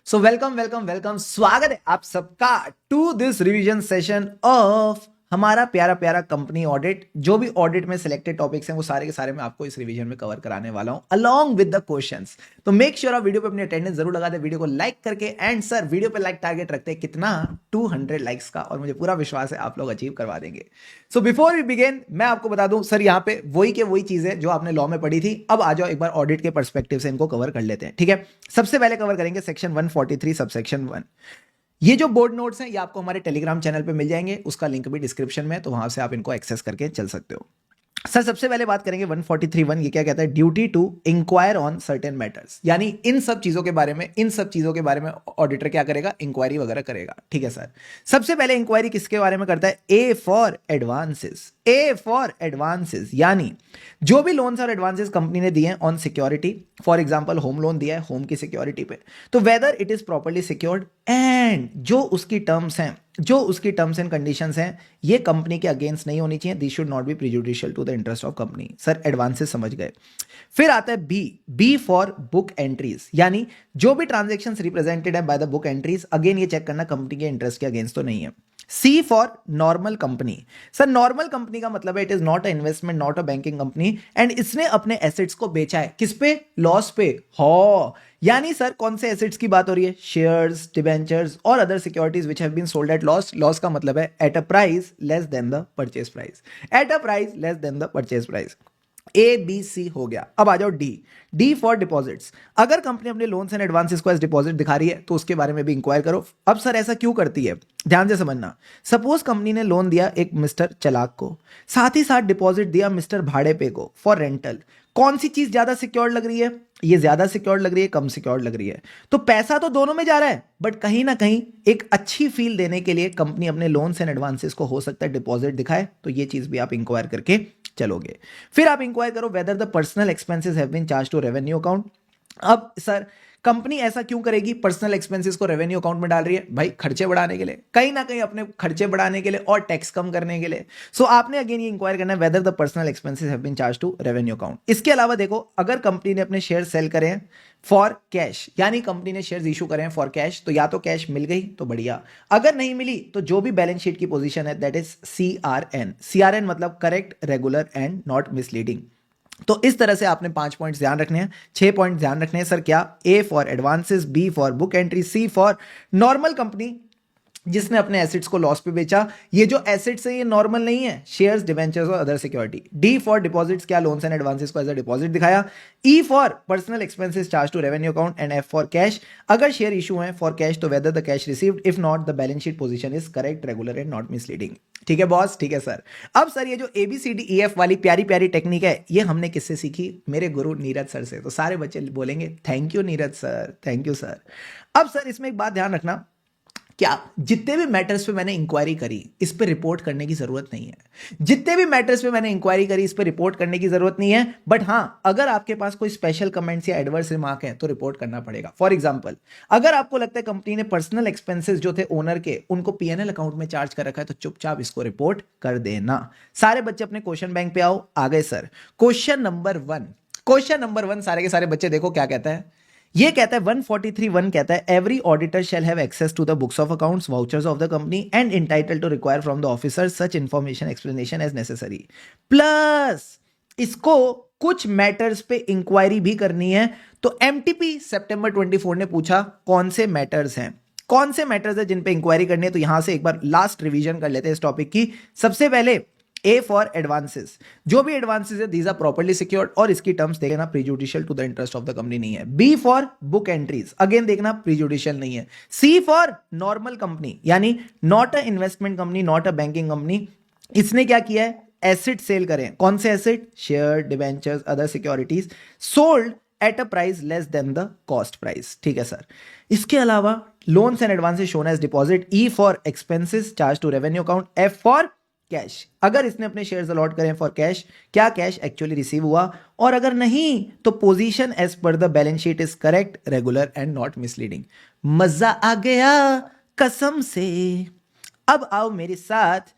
So welcome welcome welcome, स्वागत है आप सबका to this revision session of हमारा प्यारा प्यारा कंपनी ऑडिट। जो भी ऑडिट में सिलेक्टेड टॉपिक्स हैं वो सारे के सारे मैं आपको इस रिवीजन में कवर कराने वाला हूं अलोंग विद द क्वेश्चंस। तो मेक श्योर आप वीडियो पे अपनी अटेंडेंस जरूर लगा दें, वीडियो को लाइक करके। एंड सर वीडियो पे लाइक टारगेट रखते हैं कितना, 200 लाइक्स का, और मुझे पूरा विश्वास है आप लोग अचीव करवा देंगे। सो बिफोर वी बिगिन मैं आपको बता दूं सर, यहाँ पे वही के वही चीजें जो आपने लॉ में पढ़ी थी, अब आ जाओ एक बार ऑडिट के पर्सपेक्टिव से इनको कवर कर लेते हैं। ठीक है, सबसे पहले कवर करेंगे सेक्शन 143 सबसेक्शन 1। ये जो बोर्ड नोट्स हैं ये आपको हमारे टेलीग्राम चैनल पे मिल जाएंगे, उसका लिंक भी डिस्क्रिप्शन में है, तो वहां से आप इनको एक्सेस करके चल सकते हो। सर सबसे पहले बात करेंगे 143(1), ये क्या कहता है, duty to inquire on certain matters, यानी इन सब चीजों के बारे में ऑडिटर क्या करेगा, इंक्वायरी वगैरह करेगा। ठीक है सर, सबसे पहले इंक्वायरी किसके बारे में करता है, ए for advances. A for advances यानी जो भी लोन्स और एडवांसेस कंपनी ने दिए हैं on security, for example home loan दिया है होम की सिक्योरिटी पे, तो whether it is properly secured and जो उसकी टर्म्स एंड कंडीशंस हैं ये कंपनी के अगेंस्ट नहीं होनी चाहिए, this should not be prejudicial to the interest of company. Sir advances समझ गए। फिर आता है बी फॉर बुक एंट्रीज, यानी जो भी ट्रांजैक्शंस रिप्रेजेंटेड है by the book entries, again ये चेक करना कंपनी के इंटरेस्ट के अगेंस्ट तो नहीं है। C for normal company. Sir normal company का मतलब है it is not a investment, not a banking company, and इसने अपने एसेट्स को बेचा है किस पे, लॉस पे। हो यानी सर कौन से एसेट्स की बात हो रही है, शेयर्स, डिबेंचर्स और other securities which have been sold at loss. Loss का मतलब है at a price less than the purchase price, at a price less than the purchase price. A B C हो गया। अब आ जाओ डी फॉर डिपॉजिट्स। अगर company अपने लोन्स एंड एडवांसेस को एज डिपॉजिट दिखा रही है तो उसके बारे में भी इंक्वायर करो। अब सर ऐसा क्यों करती है, ध्यान से समझना। सपोज कंपनी ने लोन दिया एक मिस्टर चलाक को, साथ ही साथ डिपॉजिट दिया मिस्टर भाड़े पे को फॉर रेंटल। कौन सी चीज ज्यादा सिक्योर लग रही है, ये ज्यादा सिक्योर लग रही है, कम सिक्योर लग रही है? तो पैसा तो दोनों में जा रहा है, बट कहीं ना कहीं एक अच्छी फील देने के लिए कंपनी अपने लोन्स एंड एडवांसेस को हो सकता है डिपॉजिट दिखाए, तो ये चीज भी आप इंक्वायर करके चलोगे। फिर आप इंक्वायर करो whether the personal expenses have been charge to revenue account. अब सर कंपनी ऐसा क्यों करेगी, पर्सनल एक्सपेंसेस को रेवेन्यू अकाउंट में डाल रही है? भाई खर्चे बढ़ाने के लिए, कहीं ना कहीं अपने खर्चे बढ़ाने के लिए और टैक्स कम करने के लिए। सो आपने अगेन ये इंक्वायर करना है whether the personal expenses have been charge to revenue account. इसके अलावा देखो, अगर कंपनी ने अपने शेयर सेल करे हैं फॉर कैश, यानी कंपनी ने शेयर्स इशू करे हैं फॉर कैश, तो या तो कैश मिल गई तो बढ़िया, अगर नहीं मिली तो जो भी बैलेंस शीट की पोजीशन है दैट इज CRN मतलब correct, regular and not misleading. तो इस तरह से आपने 5 पॉइंट्स ध्यान रखने हैं, 6 पॉइंट ध्यान रखने हैं। सर क्या, A for advances, B for book entry, C for normal company जिसने अपने एसेट्स को लॉस पे बेचा। ये जो एसेट्स है ये नॉर्मल नहीं है, शेयर्स, डिवेंचर्स और other security. D for deposits, क्या लोन्स एंड एडवांसेस को एज अ डिपॉजिट दिखाया। E for personal expenses charge to revenue account, and F for cash, अगर शेयर इशू है फॉर कैश तो whether the cash received, if not the balance sheet position is correct, regular and not misleading. ठीक है boss, ठीक है sir. अब sir ये जो ABCDEF वाली प्यारी प्यारी टेक्निक है ये हमने किससे सीखी, मेरे गुरु नीरज सर से। तो सारे बच्चे बोलेंगे thank you Neeraj sir, thank you sir. अब सर इसमें एक बात ध्यान रखना, क्या जितने भी मैटर्स पे मैंने इंक्वायरी करी इस पे रिपोर्ट करने की जरूरत नहीं है। जितने भी मैटर्स पे मैंने इंक्वायरी करी इस पे रिपोर्ट करने की जरूरत नहीं है, बट हां अगर आपके पास कोई स्पेशल कमेंट्स या एडवर्स रिमार्क है तो रिपोर्ट करना पड़ेगा। फॉर एग्जांपल, अगर आपको लगता है कंपनी ने पर्सनल एक्सपेंसेस जो थे ओनर के उनको PNL अकाउंट में चार्ज कर रखा है तो चुपचाप इसको रिपोर्ट कर देना। सारे बच्चे अपने क्वेश्चन बैंक पे आओ। आ गए सर, क्वेश्चन नंबर 1 सारे के सारे बच्चे देखो क्या कहता है। ये कहता है 143(1) कहता है every auditor shall have access to the books of accounts, vouchers of the company and entitle to require from the officer such information explanation as necessary. Plus इसको कुछ मैटर्स पे इंक्वायरी भी करनी है। तो MTP सितंबर 24 ने पूछा कौन से मैटर्स हैं, कौन से मैटर्स है जिन पे इंक्वायरी करनी है। तो यहां से एक बार लास्ट रिवीजन कर लेते हैं इस टॉपिक की। सबसे पहले ए फॉर एडवांसेस, जो भी एडवांसेस है दीज आर प्रॉपर्ली सिक्योर्ड, और इसकी टर्म्स देखना prejudicial to the interest of the company नहीं है। B for book entries, again देखना प्रीजुडिशियल नहीं है। सी फॉर नॉर्मल कंपनी, यानी not a investment company, not a banking company, इसने क्या किया है, एसेट सेल करें। कौन से asset, share, debentures, other securities, sold at a price less than the cost price. ठीक है सर। इसके अलावा loans and advances shown as deposit. E for expenses charge to revenue account. F for cash, अगर इसने अपने shares allot करें for cash, क्या cash actually receive हुआ, और अगर नहीं तो position as per the balance sheet is correct, regular and not misleading. मजा आ गया कसम से। अब आओ मेरे साथ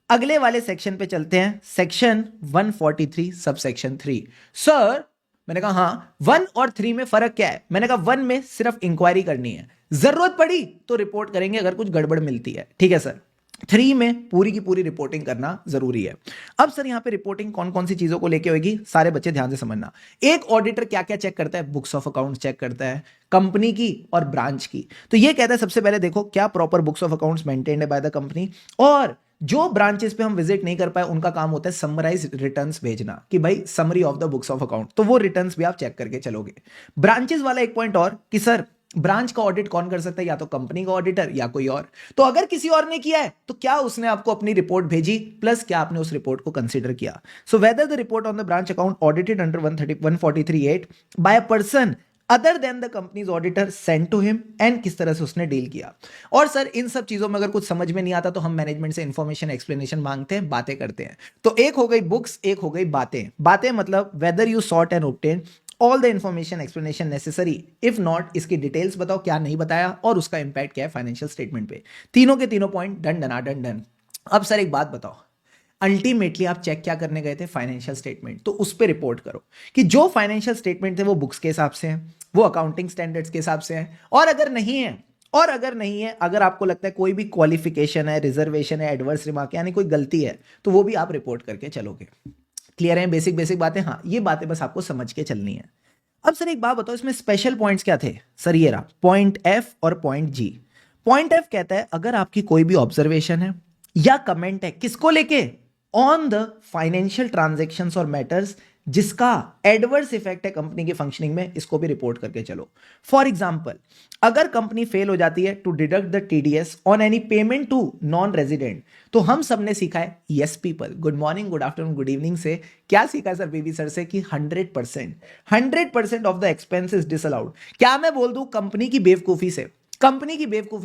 अगले वाले सेक्शन पे चलते हैं, सेक्शन 143 सबसेक्शन 3। सर मैंने कहा हाँ 1 और 3 में फर्क क्या है, मैंने कहा 1 में सिर्फ इंक्वायरी करनी है, जरूरत पड़ी तो रिपोर्ट करेंगे अगर कुछ गड़बड़ मिलती है, ठीक है सर। 3 में पूरी की पूरी रिपोर्टिंग करना जरूरी है। अब सर यहां पे रिपोर्टिंग कौन कौन सी चीजों को लेके होगी, सारे बच्चे ध्यान से समझना। एक ऑडिटर क्या क्या चेक करता है, बुक्स ऑफ अकाउंट्स चेक करता है कंपनी की और ब्रांच की। तो ये कहता है सबसे पहले देखो क्या proper books of accounts maintained है बाय द कंपनी, और जो ब्रांचेस पे हम विजिट नहीं कर पाए उनका काम होता है समराइज रिटर्न्स भेजना कि भाई summary of the books of account, तो वो रिटर्न्स भी आप चेक करके चलोगे। ब्रांचेस वाला एक पॉइंट और कि सर ब्रांच का ऑडिट कौन कर सकता है, या तो कंपनी का ऑडिटर या कोई और। तो अगर किसी और ने किया है तो क्या उसने आपको अपनी रिपोर्ट भेजी, प्लस क्या आपने उस रिपोर्ट को कंसीडर किया। So whether the report on the branch account audited under 143(8) by a person other than the company's auditor sent to him, and किस तरह से उसने डील किया। और सर इन सब चीजों में अगर कुछ समझ में नहीं आता तो हम मैनेजमेंट से इंफॉर्मेशन एक्सप्लेनेशन मांगते हैं, बातें करते हैं। तो एक हो गई बुक्स, एक हो गई बातें। बातें मतलब whether you sort and obtain all the information explanation necessary, if not इसकी डिटेल्स बताओ क्या नहीं बताया और उसका इंपैक्ट क्या है फाइनेंशियल स्टेटमेंट पे। तीनों के तीनों पॉइंट डन डना डन डन। अब सर एक बात बताओ, अल्टीमेटली आप चेक क्या करने गए थे, फाइनेंशियल स्टेटमेंट, तो उस पर रिपोर्ट करो कि जो फाइनेंशियल स्टेटमेंट थे वो बुक्स के हिसाब से हैं, वो अकाउंटिंग स्टैंडर्ड्स के हिसाब से हैं, और अगर नहीं है, अगर आपको लगता है कोई भी क्वालिफिकेशन है, रिजर्वेशन है, एडवर्स रिमार्क यानी कोई गलती है, तो वो भी आप रिपोर्ट करके चलोगे। क्लियर है बेसिक बेसिक बातें, हाँ ये बातें बस आपको समझ के चलनी है। अब सर एक बात बताओ, इसमें स्पेशल पॉइंट्स क्या थे सर, ये रहा पॉइंट एफ और पॉइंट जी। पॉइंट एफ कहता है अगर आपकी कोई भी ऑब्जर्वेशन है या कमेंट है, किसको लेके, ऑन द फाइनेंशियल ट्रांजैक्शंस और मैटर्स जिसका एडवर्स इफेक्ट है कंपनी की फंक्शनिंग में, इसको भी रिपोर्ट करके चलो। फॉर एग्जांपल अगर कंपनी फेल हो जाती है to deduct the TDS on any payment to non resident, तो हम सबने सीखा है yes people, good morning good afternoon good evening से क्या सीखा है सर बीबी सर से कि 100% ऑफ द एक्सपेंसेस डिसअलाउड। क्या मैं बोल दूं कंपनी की बेवकूफी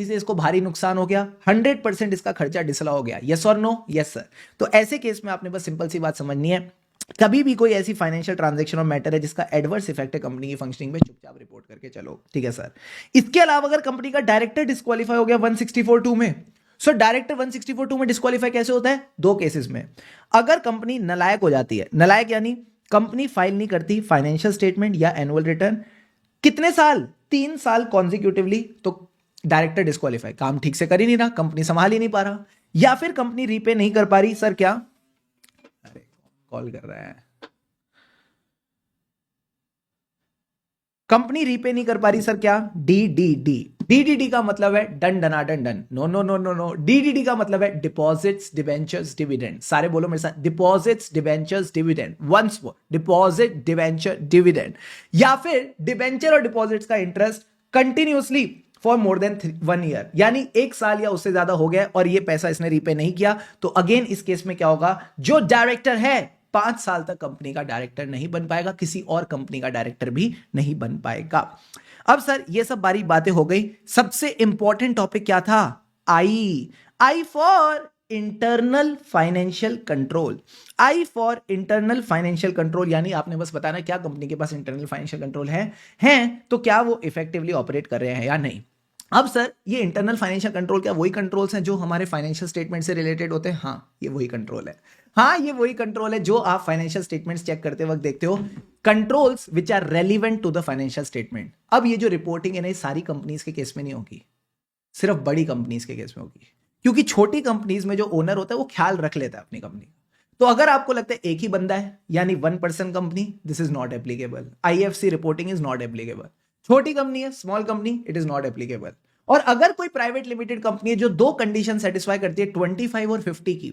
से इसको भारी नुकसान हो गया, 100% इसका खर्चा डिसअलाउ हो गया, यस और नो, यस सर। तो ऐसे केस में आपने बस सिंपल सी बात समझनी है, कभी भी कोई ऐसी फाइनेंशियल ट्रांजैक्शन और मैटर है जिसका एडवर्स इफेक्ट है कंपनी की फंक्शनिंग में, चुपचाप रिपोर्ट करके चलो, ठीक है सर। इसके अलावा अगर कंपनी का डायरेक्टर डिस्क्वालीफाई हो गया 164(2) में, सो डायरेक्टर 164(2) में डिस्क्वालीफाई कैसे होता है, दो केसेस में। अगर कंपनी नलायक हो जाती है, नलायक यानी कंपनी फाइल नहीं करती फाइनेंशियल स्टेटमेंट या एनुअल रिटर्न, कितने साल, 3 साल कॉन्जिक्यूटिवली, तो डायरेक्टर डिस्क्वालीफाई, काम ठीक से कर ही नहीं रहा, कंपनी संभाल ही नहीं पा रहा। या फिर कंपनी रीपे नहीं कर पा रही, सर क्या, अरे कॉल कर रहा है, कंपनी रीपे नहीं कर पा रही, सर क्या, डीडीडी। डीडीडी का मतलब है डन डना done done, no no no no no. DDD का मतलब है डिपॉजिट्स डिवेंचर्स डिविडेंड, सारे बोलो मेरे साथ, deposits debentures dividend, once more, deposit debenture dividend. या फिर डिवेंचर और डिपॉजिट्स का interest continuously for more than 1 year, यानी 1 साल या उससे ज्यादा हो गया और ये पैसा इसने रीपे नहीं किया, तो अगेन इस केस में क्या होगा, जो डायरेक्टर है 5 साल तक कंपनी का डायरेक्टर नहीं बन पाएगा, किसी और कंपनी का डायरेक्टर भी नहीं बन पाएगा। अब सर ये सब बारी बातें हो गई, सबसे इंपॉर्टेंट टॉपिक क्या था, I for internal financial control. I for internal financial control यानी आपने बस बताना क्या कंपनी के पास इंटरनल फाइनेंशियल कंट्रोल है तो क्या वो इफेक्टिवली ऑपरेट कर रहे हैं या नहीं। अब सर ये इंटरनल फाइनेंशियल कंट्रोल क्या वही कंट्रोल्स हैं जो हमारे फाइनेंशियल स्टेटमेंट से रिलेटेड होते हैं, हाँ ये वही कंट्रोल है, हाँ ये वही कंट्रोल है जो आप फाइनेंशियल स्टेटमेंट्स चेक करते वक्त देखते हो, controls which are relevant to the financial statement. अब ये जो रिपोर्टिंग है ना, सारी कंपनीज के केस में नहीं होगी, सिर्फ बड़ी कंपनीज के केस में होगी, क्योंकि छोटी कंपनीज में जो ओनर होता है वो ख्याल रख लेता है अपनी कंपनी। तो अगर आपको लगता है एक ही बंदा है यानी 1% company, this is not applicable, IFC reporting is not applicable. छोटी कंपनी है, small company, it is not applicable. और अगर कोई प्राइवेट लिमिटेड कंपनी है जो 2 कंडीशन सेटिस्फाई करती है 25 और 50 की,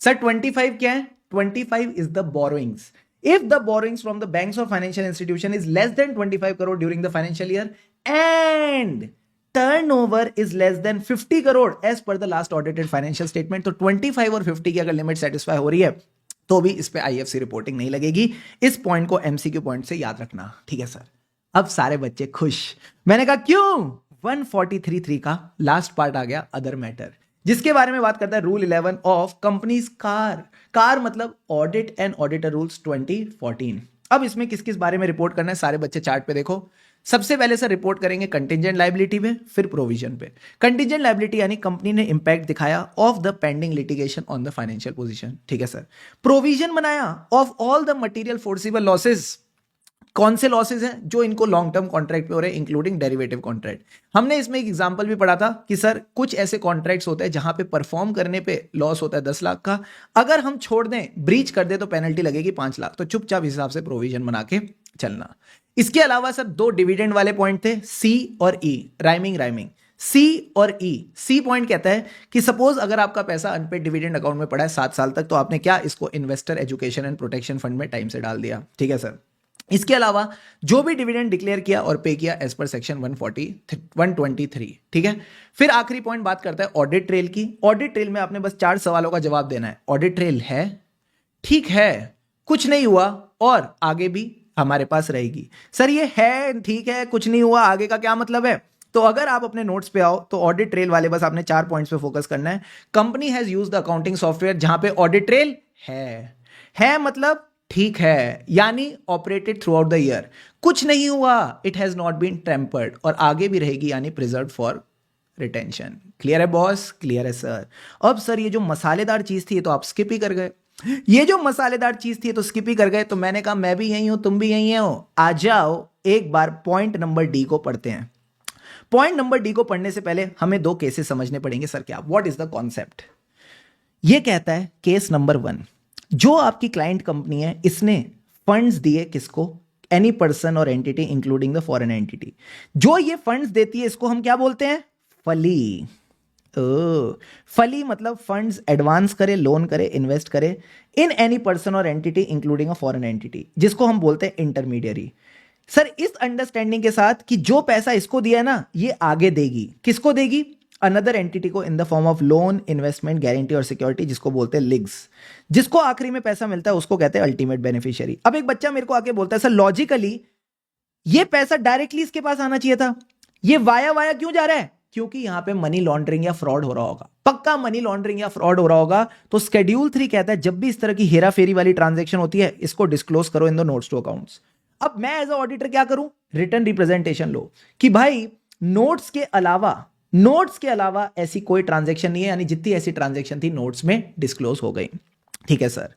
सर 25 क्या है, 25 is the borrowings, if the borrowings from the banks और financial institution is less than 25 crore during the financial year and turnover is less than 50 crore as per the last audited financial statement. तो 25 और 50 की अगर limit satisfy हो रही है तो भी इस पे आईएफसी रिपोर्टिंग नहीं लगेगी। इस पॉइंट को एमसीक्यू पॉइंट से याद रखना, ठीक है सर। अब सारे बच्चे खुश, मैंने कहा क्यों, 143(3) का लास्ट पार्ट आ गया अदर मैटर, जिसके बारे में बात करता है रूल 11 ऑफ कंपनीज कार मतलब ऑडिट एंड ऑडिटर रूल्स 2014। अब इसमें किस किस बारे में रिपोर्ट करना है, सारे बच्चे चार्ट पे देखो। सबसे पहले सर रिपोर्ट करेंगे कंटिजेंट लायबिलिटी पे, फिर प्रोविजन पे। कंटिजेंट लायबिलिटी यानी कंपनी ने इंपैक्ट दिखाया of the pending litigation on the financial position, ठीक है सर। प्रोविजन बनाया of all the material forcible losses कौन से लॉसेज हैं जो इनको लॉन्ग टर्म कॉन्ट्रैक्ट पे हो रहे हैं, इंक्लूडिंग डेरिवेटिव कॉन्ट्रैक्ट। हमने इसमें एक एग्जांपल भी पढ़ा था कि सर कुछ ऐसे कॉन्ट्रैक्ट्स होते हैं जहां पे परफॉर्म करने पे लॉस होता है 10 लाख का, अगर हम छोड़ दें, ब्रीच कर दे तो पेनल्टी लगेगी 5 लाख। तो चुपचाप हिसाब से प्रोविजन बना के चलना। इसके अलावा सर 2 डिविडेंड वाले पॉइंट थे, सी और ई, राइमिंग। सी और ई। सी पॉइंट कहता है कि सपोज अगर आपका पैसा अनपेड डिविडेंड अकाउंट में पड़ा है 7 साल तक, तो आपने क्या इसको investor education and protection fund में टाइम से डाल दिया। ठीक है सर। इसके अलावा जो भी डिविडेंड डिक्लेयर किया और पे किया एज पर सेक्शन 123, ठीक है। फिर आखिरी पॉइंट बात करता है ऑडिट ट्रेल की। ऑडिट ट्रेल में आपने बस 4 सवालों का जवाब देना है। ऑडिट ट्रेल है, ठीक है, कुछ नहीं हुआ और आगे भी हमारे पास रहेगी। सर ये है, ठीक है, कुछ नहीं हुआ, आगे का क्या मतलब है? तो अगर आप अपने नोट्स पे आओ तो ऑडिट ट्रेल वाले बस आपने 4 पॉइंट्स पे फोकस करना है। Company has used the accounting software, जहां पे ऑडिट ट्रेल है मतलब ठीक है, यानी operated throughout the year, कुछ नहीं हुआ, it has not been tampered, और आगे भी रहेगी यानी प्रिजर्व फॉर रिटेंशन। क्लियर है बॉस? क्लियर है सर। अब सर ये जो मसालेदार चीज थी ये तो आप स्किप ही कर गए। ये जो मसालेदार चीज थी तो स्किप ही कर गए, तो मैंने कहा मैं भी यही हूं, तुम भी यही हो, आ जाओ एक बार पॉइंट नंबर डी को पढ़ते हैं। पॉइंट नंबर डी को पढ़ने से पहले हमें 2 केसेस समझने पड़ेंगे। सर क्या, व्हाट इज द कॉन्सेप्ट? ये कहता है केस नंबर 1, जो आपकी क्लाइंट कंपनी है इसने फंड्स दिए किसको? Any person or entity including the foreign entity. जो ये फंड्स देती है इसको हम क्या बोलते हैं? फली। फली मतलब फंड्स एडवांस करे, लोन करे, इन्वेस्ट करे इन any person or entity including a foreign entity, जिसको हम बोलते हैं इंटरमीडियरी। सर इस अंडरस्टैंडिंग के साथ कि जो पैसा इसको दिया है ना, ये आगे देगी, किसको देगी? अनदर एंटिटी को, in the form of loan, investment, guarantee और सिक्योरिटी, जिसको बोलते हैं लिग्स। जिसको आखिरी में पैसा मिलता है उसको कहते हैं अल्टीमेट बेनिफिशियरी। अब एक बच्चा मेरे को आके बोलता है सर लॉजिकली ये पैसा डायरेक्टली इसके पास आना चाहिए था, ये वाया क्यों जा रहा है? क्योंकि यहां पे मनी लॉन्ड्रिंग या फ्रॉड हो रहा होगा, पक्का मनी लॉन्ड्रिंग या फ्रॉड हो रहा होगा। तो शेड्यूल 3 कहता है जब भी इस तरह की हेरा फेरी वाली ट्रांजैक्शन होती है इसको डिस्क्लोज करो in the notes to accounts. अब मैं एज अ ऑडिटर क्या करूं? रिटर्न रिप्रेजेंटेशन लो कि भाई नोट्स के अलावा ऐसी कोई ट्रांजैक्शन नहीं है, यानी जितनी ऐसी ट्रांजैक्शन थी नोट्स में डिस्क्लोज हो गई। ठीक है सर।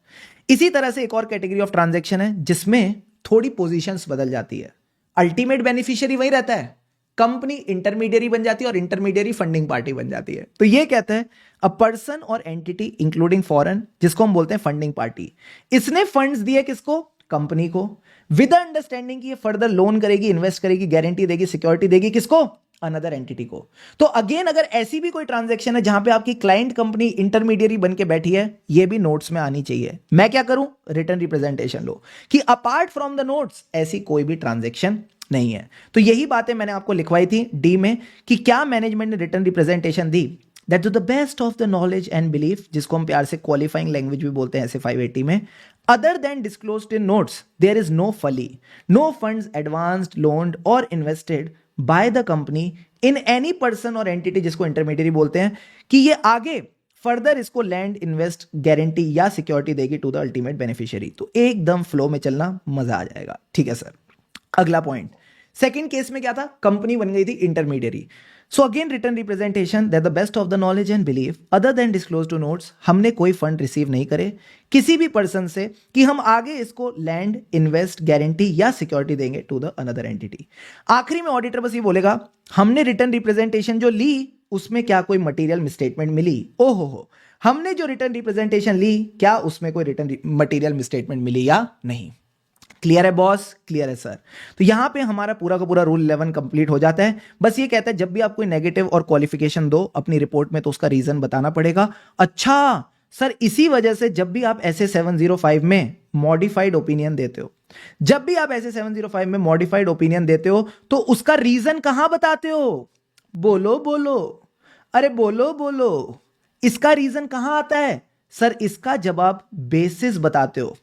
इसी तरह से एक और कैटेगरी ऑफ ट्रांजैक्शन है जिसमें थोड़ी पोजीशंस बदल जाती है। अल्टीमेट बेनिफिशियरी वही रहता है, कंपनी इंटरमीडियरी बन जाती है और इंटरमीडियरी फंडिंग पार्टी बन जाती है। तो ये कहते हैं a person or entity including foreign, जिसको हम बोलते हैं फंडिंग पार्टी, इसने फंड्स दिए किसको? कंपनी को, विद अंडरस्टैंडिंग कि ये फर्दर लोन करेगी, इन्वेस्ट करेगी, गारंटी देगी, सिक्योरिटी देगी, किसको? अनदर एंटिटी को। तो अगेन अगर ऐसी भी कोई ट्रांजैक्शन है जहां पे आपकी क्लाइंट कंपनी इंटरमीडियरी बन के बैठी है, ये भी नोट्स में आनी चाहिए। मैं क्या करूं? रिटर्न रिप्रेजेंटेशन लो कि अपार्ट फ्रॉम द नोट्स ऐसी कोई भी ट्रांजैक्शन नहीं है। तो यही बातें मैंने आपको लिखवाई थी डी में कि क्या मैनेजमेंट ने रिटर्न रिप्रेजेंटेशन दी, that to the best of the knowledge and belief, जिसको हम प्यार से क्वालिफाइंग लैंग्वेज भी बोलते हैं ऐसे 580 में, other than disclosed in notes there is no फली, no funds advanced, loaned or invested by the company in any person or entity, जिसको इंटरमीडियरी बोलते हैं, कि ये आगे फर्दर इसको लैंड, इन्वेस्ट, गारंटी या सिक्योरिटी देगी टू द अल्टीमेट बेनिफिशियरी। तो एकदम फ्लो में चलना, मजा आ जाएगा। ठीक है सर। अगला पॉइंट, सेकंड केस में क्या था? कंपनी बन गई थी intermediary. So again written representation that the best of the knowledge and belief other than disclose to notes, हमने कोई फंड रिसीव नहीं करे किसी भी पर्सन से कि हम आगे इसको लैंड, इन्वेस्ट, गारंटी या सिक्योरिटी देंगे टू द अनदर एंटिटी। आखिरी में ऑडिटर बस ये बोलेगा हमने रिटर्न रिप्रेजेंटेशन जो ली उसमें क्या कोई मटेरियल मिसस्टेटमेंट मिली? ओहो, हमने जो रिटर्न रिप्रेजेंटेशन ली क्या उसमें कोई रिटर्न मटेरियल मिसस्टेटमेंट मिली या नहीं? क्लियर है बॉस? क्लियर है सर। तो यहां पे हमारा पूरा का पूरा रूल 11 कंप्लीट हो जाता है। बस ये कहता है जब भी आप कोई नेगेटिव और क्वालिफिकेशन दो अपनी रिपोर्ट में तो उसका रीजन बताना पड़ेगा। अच्छा सर, इसी वजह से जब भी आप ऐसे 705 में मॉडिफाइड ओपिनियन देते हो, जब भी आप ऐसे 705 में मॉडिफाइड ओपिनियन देते हो तो उसका रीजन कहां बताते हो? बोलो बोलो, अरे बोलो बोलो, इसका रीजन कहां आता है? सर इसका जवाब बेसिस बताते हो,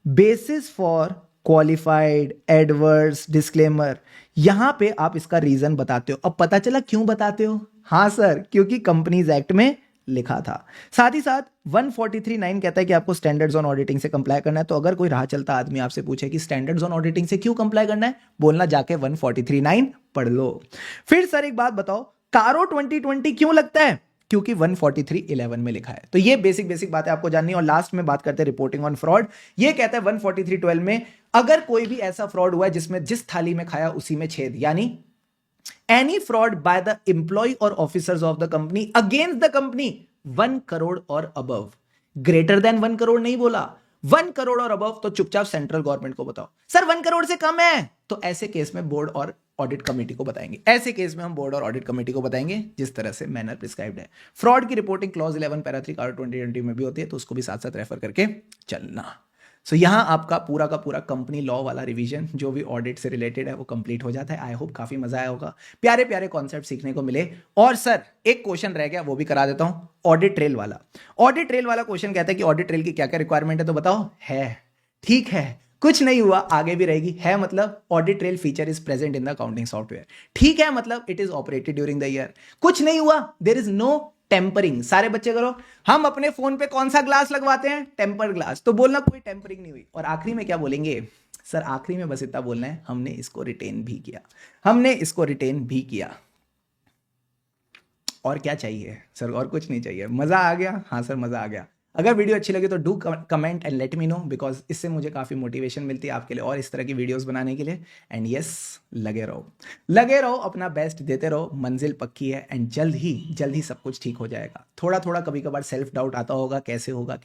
basis for qualified, adverse, disclaimer, यहां पे आप इसका रीजन बताते हो। अब पता चला क्यों बताते हो? हां सर, क्योंकि कंपनीज एक्ट में लिखा था। साथ ही साथ 143(9) कहता है कि आपको स्टैंडर्ड्स ऑन ऑडिटिंग से कंप्लाई करना है। तो अगर कोई राह चलता आदमी आपसे पूछे कि स्टैंडर्ड्स ऑन ऑडिटिंग से क्यों कंप्लाई करना है, बोलना जाके 143(9) पढ़ लो। फिर सर एक बात बताओ, कारो 2020 क्यों लगता है? क्योंकि 143.11 में लिखा है। तो ये बेसिक बातें आपको जाननी है। और लास्ट में बात करते हैं रिपोर्टिंग ऑन फ्रॉड। ये कहता है 143.12 में अगर कोई भी ऐसा फ्रॉड हुआ है जिसमें जिस थाली में खाया उसी में छेद, यानी any fraud by the employ और officers of the company against the company 1 crore और अबव, ग्रेटर देन 1 करोड़ नहीं बोला, 1 करोड़ और अबव, तो चुपचाप सेंट्रल गवर्नमेंट को बताओ। सर 1 करोड़ से कम है, तो ऐसे केस में बोर्ड और ऑडिट कमेटी को बताएंगे। ऐसे केस में हम बोर्ड और ऑडिट कमेटी को बताएंगे जिस तरह से मैनर प्रिस्क्राइब्ड है। फ्रॉड की रिपोर्टिंग क्लॉज 11 पैरा 3 कार्ड 2020 में भी होती है, तो उसको भी साथ साथ रेफर करके चलना। सो यहां आपका पूरा का पूरा कंपनी लॉ वाला रिवीजन जो भी ऑडिट से रिलेटेड है वो कंप्लीट हो जाता है। आई होप काफी मजा आया होगा, प्यारे प्यारे कॉन्सेप्ट सीखने को मिले। और सर एक क्वेश्चन रह गया, वो भी करा देता हूं, ऑडिट ट्रेल वाला। ऑडिट ट्रेल वाला क्वेश्चन कहता है कि ऑडिट ट्रेल की क्या क्या रिक्वायरमेंट है, तो बताओ। है, ठीक है, कुछ नहीं हुआ, आगे भी रहेगी। है मतलब audit trail feature is present in the accounting software. ठीक है मतलब it is operated during the year. कुछ नहीं हुआ, देयर इज नो टेम्परिंग। सारे बच्चे करो, हम अपने फोन पे कौन सा ग्लास लगवाते हैं? Tempered glass. तो बोलना कोई टेम्परिंग नहीं हुई। और आखिरी में क्या बोलेंगे? सर आखिरी में बस इतना बोलना है, हमने इसको रिटेन भी किया, हमने इसको रिटेन भी किया। और क्या चाहिए सर? और कुछ नहीं चाहिए। मजा आ गया? हाँ सर मजा आ गया। अगर वीडियो अच्छी लगी तो do comment and let me know, because इससे मुझे काफ़ी मोटिवेशन मिलती है आपके लिए और इस तरह की वीडियोस बनाने के लिए। एंड यस, लगे रहो, अपना बेस्ट देते रहो, मंजिल पक्की है। एंड जल्द ही सब कुछ ठीक हो जाएगा। थोड़ा थोड़ा कभी कभार सेल्फ डाउट आता होगा, कैसे होगा,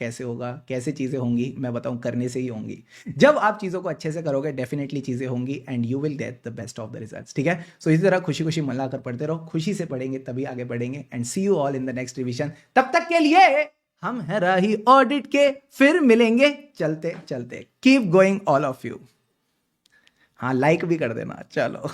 कैसे चीज़ें होंगी। मैं बताऊँ, करने से ही होंगी। जब आप चीज़ों को अच्छे से करोगे डेफिनेटली चीज़ें होंगी and you will get the best of the results. ठीक है, सो इसी तरह खुशी खुशी मन लाकर पढ़ते रहो, खुशी से पढ़ेंगे तभी आगे बढ़ेंगे। And see you all in the next revision. तब तक के लिए हम हैं राही ऑडिट के, फिर मिलेंगे चलते चलते। Keep going all of you. हाँ लाइक भी कर देना। चलो।